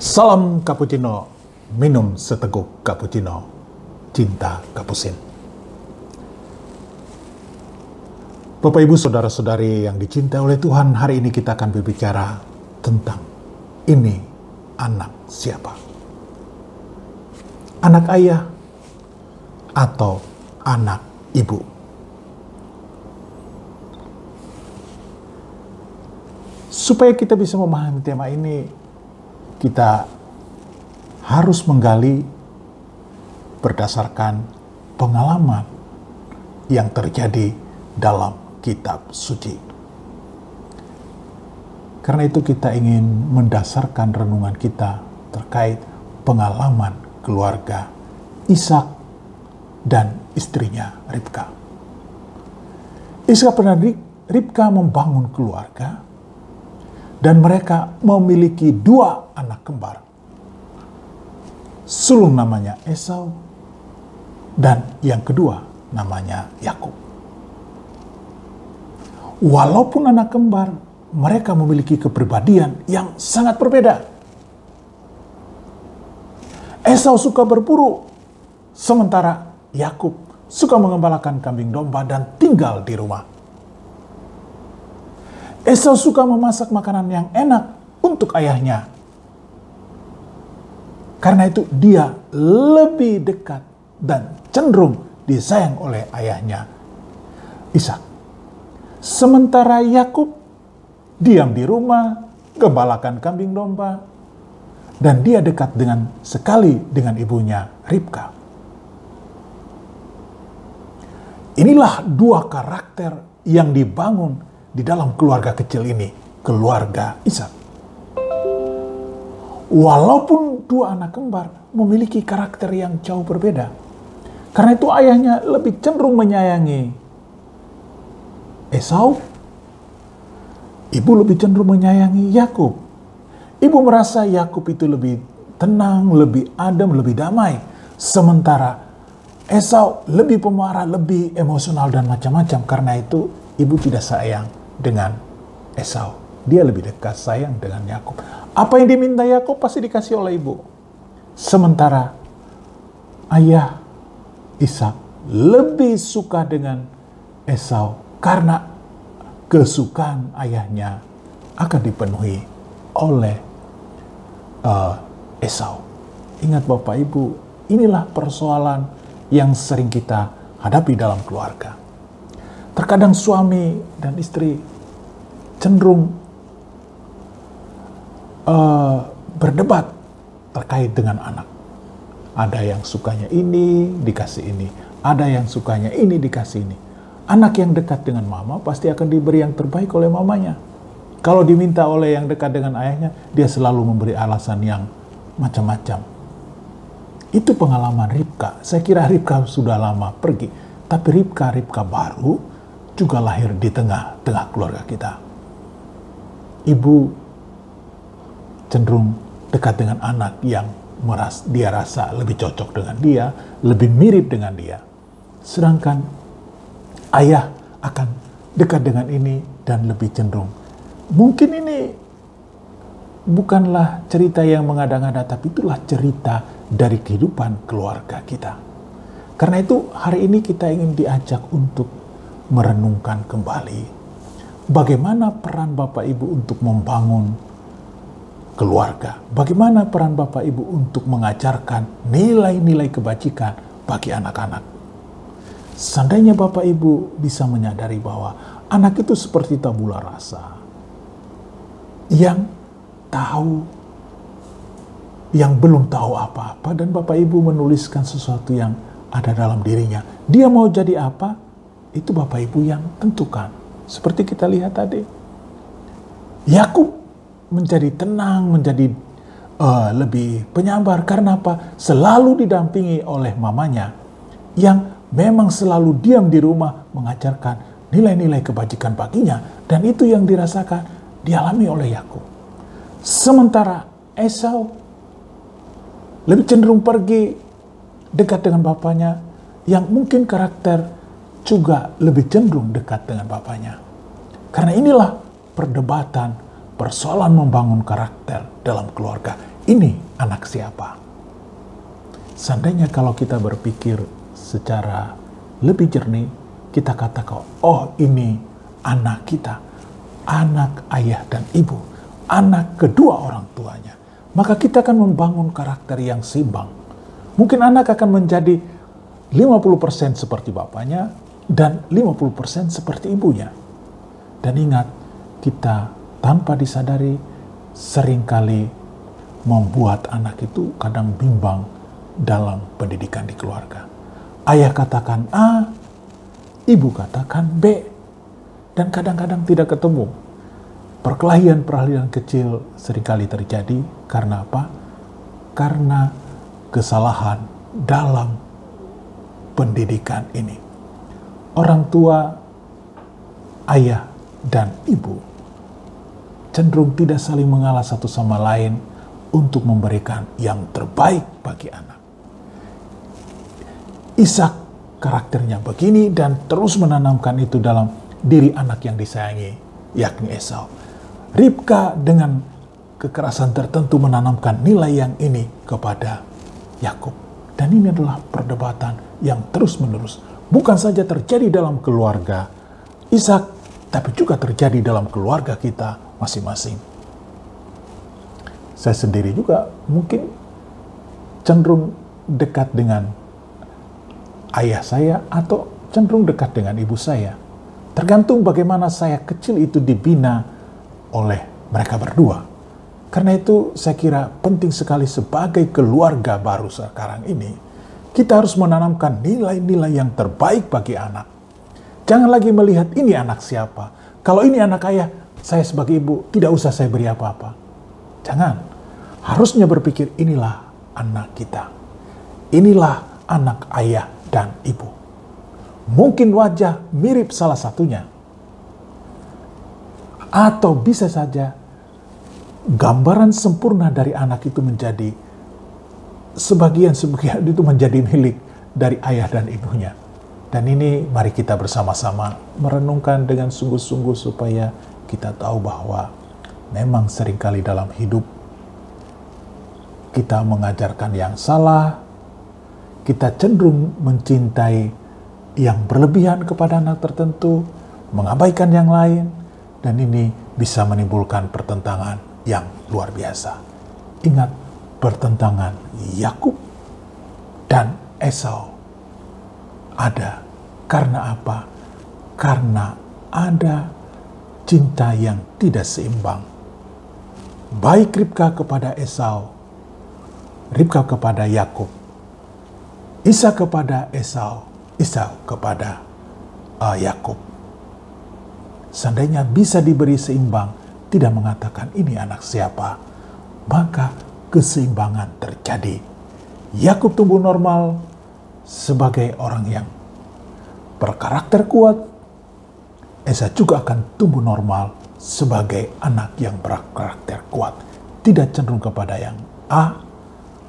Salam cappuccino, minum seteguk cappuccino, cinta kapusin. Bapak Ibu Saudara-saudari yang dicintai oleh Tuhan, hari ini kita akan berbicara tentang ini anak siapa? Anak ayah atau anak ibu? Supaya kita bisa memahami tema ini, kita harus menggali berdasarkan pengalaman yang terjadi dalam kitab suci. Karena itu kita ingin mendasarkan renungan kita terkait pengalaman keluarga Ishak dan istrinya Ribka. Ishak dan Ribka membangun keluarga dan mereka memiliki dua anak kembar. Sulung namanya Esau dan yang kedua namanya Yakub. Walaupun anak kembar, mereka memiliki kepribadian yang sangat berbeda. Esau suka berburu, sementara Yakub suka mengembalakan kambing domba dan tinggal di rumah. Esau suka memasak makanan yang enak untuk ayahnya. Karena itu dia lebih dekat dan cenderung disayang oleh ayahnya, Ishak. Sementara Yakub diam di rumah, gembalakan kambing domba, dan dia dekat sekali dengan ibunya Ribka. Inilah dua karakter yang dibangun di dalam keluarga kecil ini, keluarga Ishak. Walaupun dua anak kembar memiliki karakter yang jauh berbeda. Karena itu ayahnya lebih cenderung menyayangi Esau, ibu lebih cenderung menyayangi Yakub. Ibu merasa Yakub itu lebih tenang, lebih adem, lebih damai. Sementara Esau lebih pemarah, lebih emosional dan macam-macam. Karena itu ibu tidak sayang dengan Esau. Dia lebih dekat sayang dengan Yakub. Apa yang diminta Yakub pasti dikasih oleh ibu. Sementara ayah Ishak lebih suka dengan Esau karena kesukaan ayahnya akan dipenuhi oleh Esau. Ingat Bapak Ibu, inilah persoalan yang sering kita hadapi dalam keluarga. Terkadang suami dan istri cenderung berdebat terkait dengan anak. Ada yang sukanya ini, dikasih ini. Ada yang sukanya ini, dikasih ini. Anak yang dekat dengan mama pasti akan diberi yang terbaik oleh mamanya. Kalau diminta oleh yang dekat dengan ayahnya, dia selalu memberi alasan yang macam-macam. Itu pengalaman Ribka. Saya kira Ribka sudah lama pergi. Tapi Ribka baru juga lahir di tengah-tengah keluarga kita. Ibu cenderung dekat dengan anak yang dia rasa lebih cocok dengan dia, lebih mirip dengan dia. Sedangkan ayah akan dekat dengan ini dan lebih cenderung. Mungkin ini bukanlah cerita yang mengada-ngada, tapi itulah cerita dari kehidupan keluarga kita. Karena itu hari ini kita ingin diajak untuk merenungkan kembali bagaimana peran Bapak Ibu untuk membangun keluarga. Bagaimana peran Bapak Ibu untuk mengajarkan nilai-nilai kebajikan bagi anak-anak. Seandainya Bapak Ibu bisa menyadari bahwa anak itu seperti tabula rasa yang tahu, yang belum tahu apa-apa, dan Bapak Ibu menuliskan sesuatu yang ada dalam dirinya. Dia mau jadi apa? Itu Bapak Ibu yang tentukan. Seperti kita lihat tadi. Yakub menjadi tenang, menjadi lebih penyabar. Karena apa? Selalu didampingi oleh mamanya. Yang memang selalu diam di rumah mengajarkan nilai-nilai kebajikan baginya. Dan itu yang dirasakan, dialami oleh Yakub. Sementara Esau lebih cenderung pergi dekat dengan bapaknya. Yang mungkin karakter juga lebih cenderung dekat dengan bapaknya. Karena inilah perdebatan persoalan membangun karakter dalam keluarga. Ini anak siapa? Seandainya kalau kita berpikir secara lebih jernih, kita katakan, oh ini anak kita, anak ayah dan ibu, anak kedua orang tuanya. Maka kita akan membangun karakter yang seimbang. Mungkin anak akan menjadi 50% seperti bapaknya dan 50% seperti ibunya. Dan ingat, kita tanpa disadari seringkali membuat anak itu kadang bimbang dalam pendidikan di keluarga. Ayah katakan A, ibu katakan B, dan kadang-kadang tidak ketemu. Perkelahian-perkelahian kecil seringkali terjadi karena apa? Karena kesalahan dalam pendidikan ini. Orang tua, ayah dan ibu cenderung tidak saling mengalah satu sama lain untuk memberikan yang terbaik bagi anak. Ishak karakternya begini dan terus menanamkan itu dalam diri anak yang disayangi, yakni Esau. Ribka dengan kekerasan tertentu menanamkan nilai yang ini kepada Yakub. Dan ini adalah perdebatan yang terus-menerus. Bukan saja terjadi dalam keluarga Ishak, tapi juga terjadi dalam keluarga kita masing-masing. Saya sendiri juga mungkin cenderung dekat dengan ayah saya atau cenderung dekat dengan ibu saya. Tergantung bagaimana saya kecil itu dibina oleh mereka berdua. Karena itu saya kira penting sekali sebagai keluarga baru sekarang ini, kita harus menanamkan nilai-nilai yang terbaik bagi anak. Jangan lagi melihat ini anak siapa. Kalau ini anak ayah, saya sebagai ibu tidak usah saya beri apa-apa. Jangan. Harusnya berpikir inilah anak kita. Inilah anak ayah dan ibu. Mungkin wajah mirip salah satunya. Atau bisa saja gambaran sempurna dari anak itu menjadi sebagian itu menjadi milik dari ayah dan ibunya. Dan ini mari kita bersama-sama merenungkan dengan sungguh-sungguh supaya kita tahu bahwa memang seringkali dalam hidup kita mengajarkan yang salah, kita cenderung mencintai yang berlebihan kepada anak tertentu, mengabaikan yang lain, dan ini bisa menimbulkan pertentangan yang luar biasa. Ingat, pertentangan Yakub dan Esau ada. Karena apa? Karena ada cinta yang tidak seimbang. Baik Ribka kepada Esau, Ribka kepada Yakub, Ishak kepada Esau, Ishak kepada Yakub. Seandainya bisa diberi seimbang, tidak mengatakan ini anak siapa, maka keseimbangan terjadi. Yakub tumbuh normal sebagai orang yang berkarakter kuat. Esau juga akan tumbuh normal sebagai anak yang berkarakter kuat. Tidak cenderung kepada yang A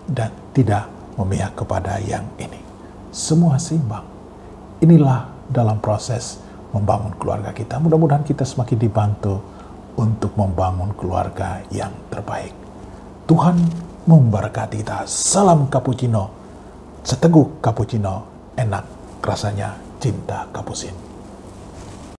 dan tidak memihak kepada yang ini. Semua seimbang. Inilah dalam proses membangun keluarga kita. Mudah-mudahan kita semakin dibantu untuk membangun keluarga yang terbaik. Tuhan memberkati kita. Salam cappuccino. Seteguk cappuccino, enak rasanya cinta kapusin.